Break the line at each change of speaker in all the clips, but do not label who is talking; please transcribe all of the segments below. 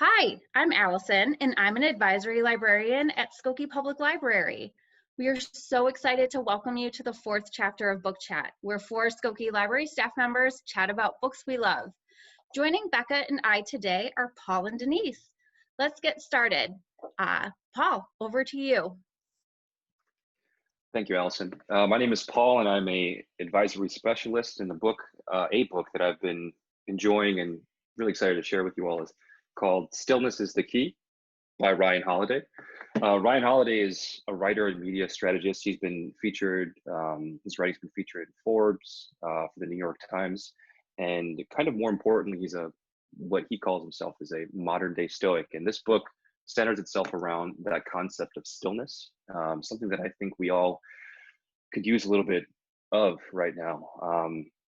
Hi, I'm Allison, and I'm an advisory librarian at Skokie Public Library. We are so excited to welcome you to the fourth chapter of Book Chat, where four Skokie Library staff members chat about books we love. Joining Becca and I today are Paul and Denise. Let's get started. Paul, over to you.
Thank you, Allison. My name is Paul, and I'm a advisory specialist. In the book, a book that I've been enjoying and really excited to share with you all is called "Stillness is the Key" by Ryan Holiday. Ryan Holiday is a writer and media strategist. He's been featured. His writing's been featured in Forbes, for the New York Times, and kind of more importantly, he's what he calls himself is a modern day Stoic. And this book centers itself around that concept of stillness, something that I think we all could use a little bit of right now.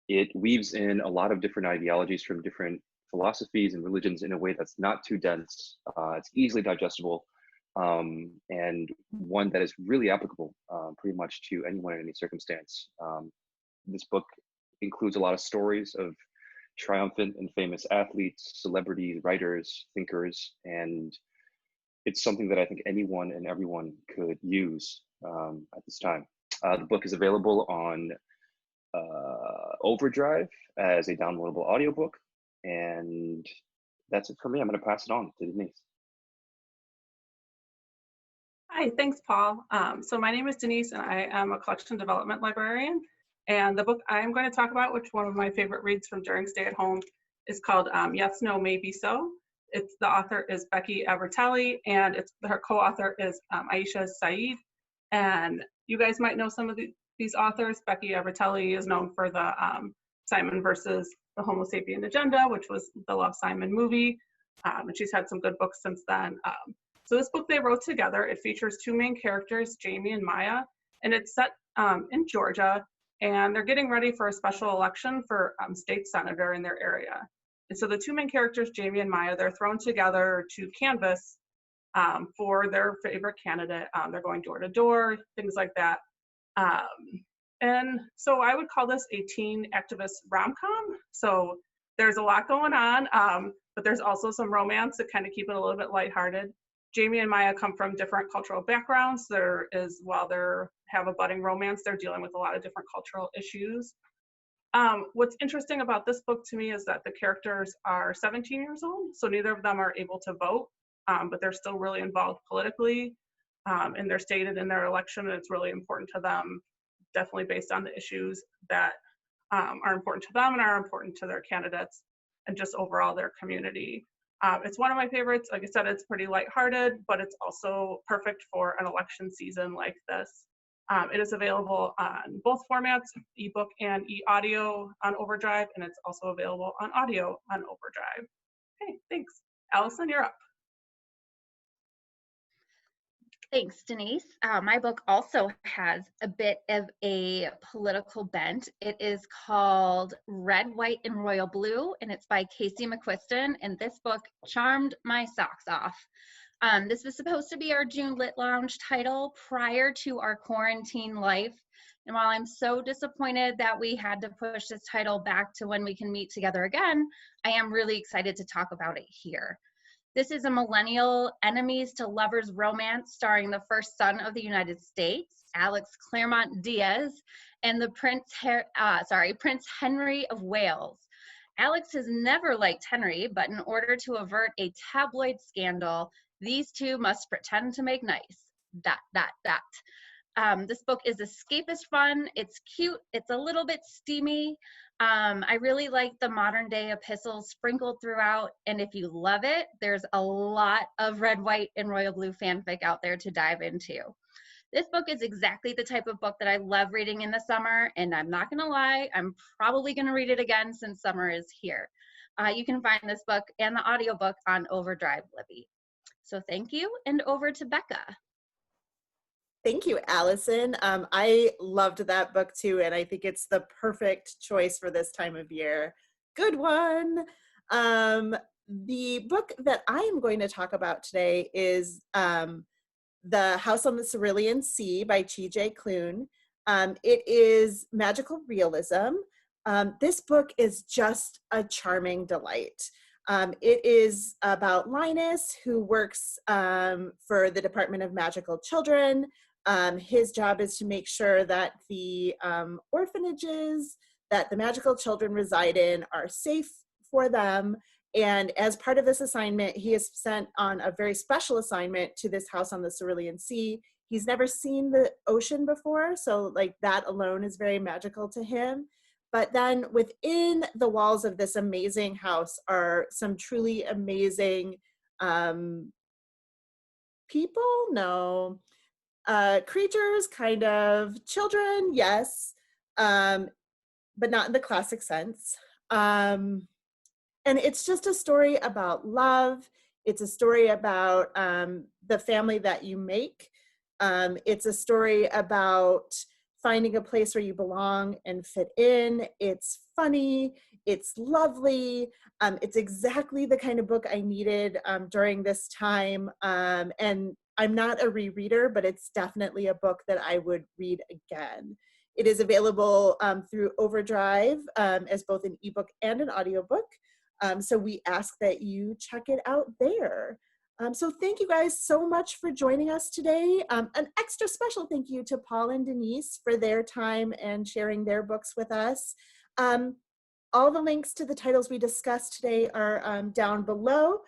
It weaves in a lot of different ideologies from different philosophies and religions in a way that's not too dense. It's easily digestible, and one that is really applicable pretty much to anyone in any circumstance. This book includes a lot of stories of triumphant and famous athletes, celebrities, writers, thinkers, and it's something that I think anyone and everyone could use at this time. The book is available on Overdrive as a downloadable audiobook, and that's it for me. I'm going to pass it on to Denise.
Hi, thanks, Paul. So my name is Denise, and I am a collection development librarian. And the book I'm going to talk about, which one of my favorite reads from during stay at home, is called Yes, No, Maybe So. The author is Becky Albertalli, and her co-author is Aisha Saeed. And you guys might know some of these authors. Becky Albertalli is known for the Simon versus the Homo Sapien Agenda, which was the Love, Simon movie. And she's had some good books since then. So this book they wrote together, it features two main characters, Jamie and Maya, and it's set in Georgia, and they're getting ready for a special election for state senator in their area. And so the two main characters, Jamie and Maya, they're thrown together to canvass for their favorite candidate. They're going door to door, things like that. And so I would call this a teen activist rom-com. So there's a lot going on, but there's also some romance to kind of keep it a little bit lighthearted. Jamie and Maya come from different cultural backgrounds. While they have a budding romance, they're dealing with a lot of different cultural issues. What's interesting about this book to me is that the characters are 17 years old, so neither of them are able to vote, but they're still really involved politically, and they're stated in their election, and it's really important to them, definitely based on the issues that are important to them and are important to their candidates and just overall their community. It's one of my favorites. Like I said, it's pretty lighthearted, but it's also perfect for an election season like this. It is available on both formats, ebook and e-audio on Overdrive, and it's also available on audio on Overdrive. Okay, thanks. Allison, you're up.
Thanks, Denise. My book also has a bit of a political bent. It is called Red, White, and Royal Blue, and it's by McQuiston, and this book charmed my socks off. This was supposed to be our June Lit Lounge title prior to our quarantine life. And while I'm so disappointed that we had to push this title back to when we can meet together again, I am really excited to talk about it here. This is a millennial enemies to lovers romance starring the first son of the United States, Alex Claremont Diaz, and the Prince Henry of Wales. Alex has never liked Henry, but in order to avert a tabloid scandal, these two must pretend to make nice. This book is escapist fun. It's cute. It's a little bit steamy. I really like the modern day epistles sprinkled throughout. And if you love it, there's a lot of red, white, and royal blue fanfic out there to dive into. This book is exactly the type of book that I love reading in the summer. And I'm not going to lie, I'm probably going to read it again since summer is here. You can find this book and the audiobook on Overdrive Libby. So thank you, and over to Becca.
Thank you, Allison. I loved that book too, and I think it's the perfect choice for this time of year. Good one. The book that I am going to talk about today is The House on the Cerulean Sea by T.J. Klune. It is magical realism. This book is just a charming delight. It is about Linus, who works for the Department of Magical Children. His job is to make sure that the orphanages that the magical children reside in are safe for them. And as part of this assignment, he is sent on a very special assignment to this house on the Cerulean Sea. He's never seen the ocean before, so like that alone is very magical to him. But then within the walls of this amazing house are some truly amazing people? No. Creatures, kind of. Children, yes. But not in the classic sense. And it's just a story about love. It's a story about the family that you make. It's a story about finding a place where you belong and fit in. It's funny, it's lovely. It's exactly the kind of book I needed during this time. And I'm not a rereader, but it's definitely a book that I would read again. It is available through Overdrive as both an ebook and an audiobook. So we ask that you check it out there. So thank you guys so much for joining us today. An extra special thank you to Paul and Denise for their time and sharing their books with us. All the links to the titles we discussed today are down below.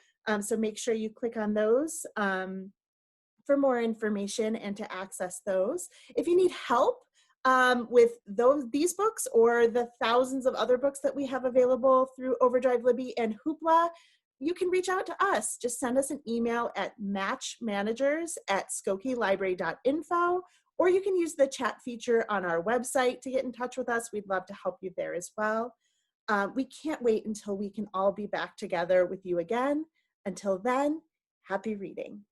So make sure you click on those for more information and to access those. If you need help with these books or the thousands of other books that we have available through Overdrive Libby and Hoopla, you can reach out to us. Just send us an email at matchmanagers@skokielibrary.info, or you can use the chat feature on our website to get in touch with us. We'd love to help you there as well. We can't wait until we can all be back together with you again. Until then, happy reading.